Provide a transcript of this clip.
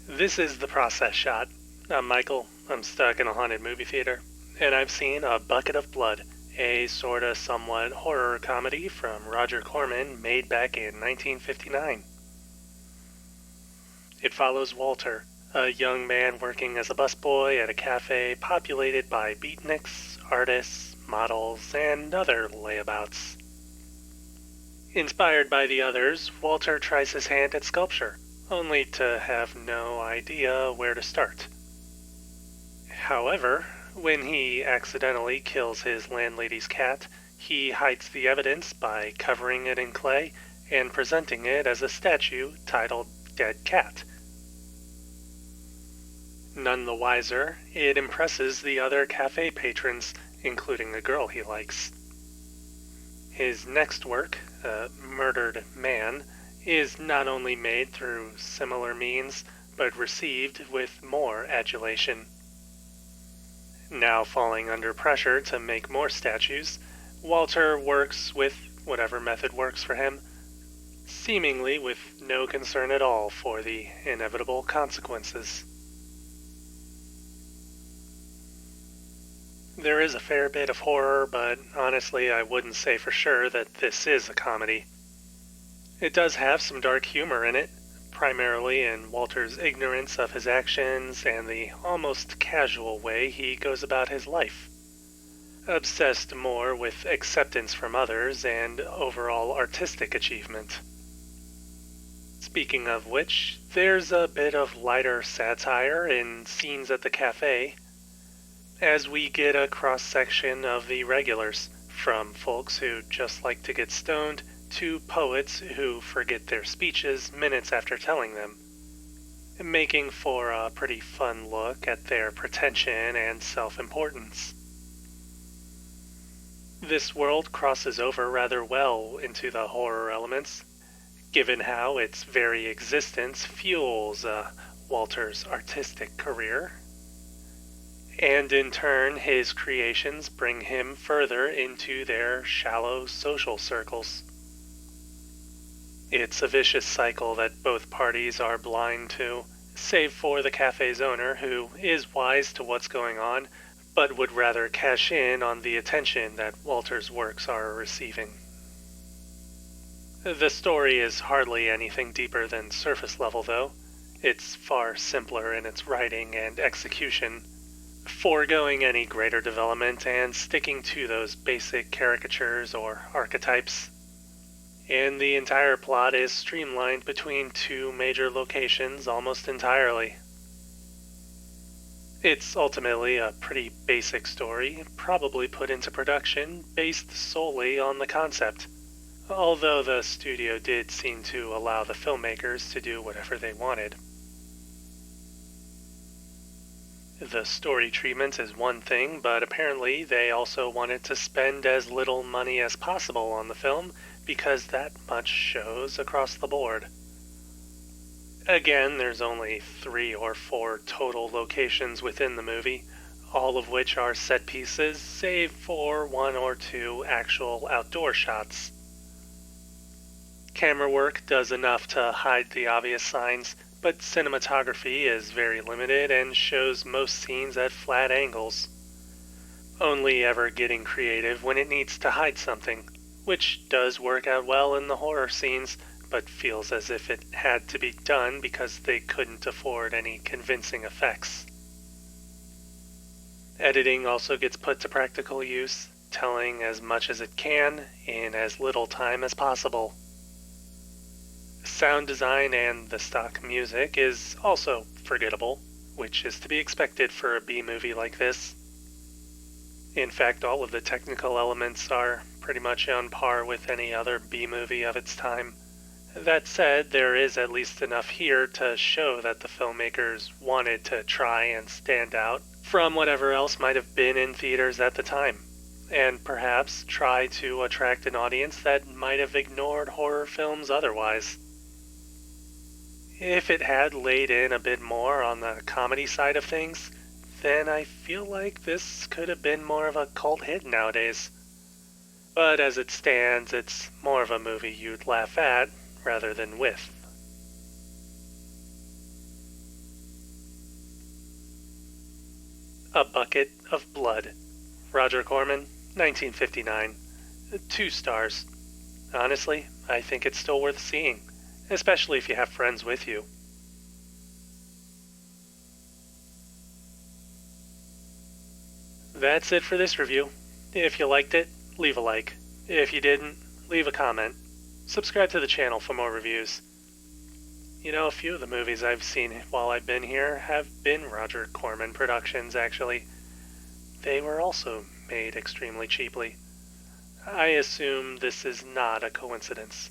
This is The Process Shot. I'm Michael. I'm stuck in a haunted movie theater, and I've seen A Bucket of Blood, a sorta somewhat horror comedy from Roger Corman made back in 1959. It follows Walter, a young man working as a busboy at a cafe populated by beatniks, artists, models, and other layabouts. Inspired by the others, Walter tries his hand at sculpture, only to have no idea where to start. However, when he accidentally kills his landlady's cat, he hides the evidence by covering it in clay and presenting it as a statue titled Dead Cat. None the wiser, it impresses the other cafe patrons, including the girl he likes. His next work, Murdered Man, is not only made through similar means, but received with more adulation. Now falling under pressure to make more statues, Walter works with whatever method works for him, seemingly with no concern at all for the inevitable consequences. There is a fair bit of horror, but honestly I wouldn't say for sure that this is a comedy. It does have some dark humor in it, primarily in Walter's ignorance of his actions and the almost casual way he goes about his life. Obsessed more with acceptance from others and overall artistic achievement. Speaking of which, there's a bit of lighter satire in Scenes at the Cafe, as we get a cross-section of the regulars, from folks who just like to get stoned to poets who forget their speeches minutes after telling them, making for a pretty fun look at their pretension and self-importance. This world crosses over rather well into the horror elements, given how its very existence fuels Walter's artistic career. And in turn, his creations bring him further into their shallow social circles. It's a vicious cycle that both parties are blind to, save for the cafe's owner, who is wise to what's going on, but would rather cash in on the attention that Walter's works are receiving. The story is hardly anything deeper than surface level, though. It's far simpler in its writing and execution, foregoing any greater development and sticking to those basic caricatures or archetypes. And the entire plot is streamlined between two major locations almost entirely. It's ultimately a pretty basic story, probably put into production based solely on the concept, although the studio did seem to allow the filmmakers to do whatever they wanted. The story treatment is one thing, but apparently they also wanted to spend as little money as possible on the film because that much shows across the board. Again, there's only 3 or 4 total locations within the movie, all of which are set pieces, save for 1 or 2 actual outdoor shots. Camera work does enough to hide the obvious signs, but cinematography is very limited and shows most scenes at flat angles, only ever getting creative when it needs to hide something, which does work out well in the horror scenes, but feels as if it had to be done because they couldn't afford any convincing effects. Editing also gets put to practical use, telling as much as it can in as little time as possible. Sound design and the stock music is also forgettable, which is to be expected for a B-movie like this. In fact, all of the technical elements are pretty much on par with any other B-movie of its time. That said, there is at least enough here to show that the filmmakers wanted to try and stand out from whatever else might have been in theaters at the time, and perhaps try to attract an audience that might have ignored horror films otherwise. If it had laid in a bit more on the comedy side of things, then I feel like this could have been more of a cult hit nowadays. But as it stands, it's more of a movie you'd laugh at rather than with. A Bucket of Blood. Roger Corman, 1959. 2 stars. Honestly, I think it's still worth seeing, especially if you have friends with you. That's it for this review. If you liked it, leave a like. If you didn't, leave a comment. Subscribe to the channel for more reviews. You know, a few of the movies I've seen while I've been here have been Roger Corman productions, actually. They were also made extremely cheaply. I assume this is not a coincidence.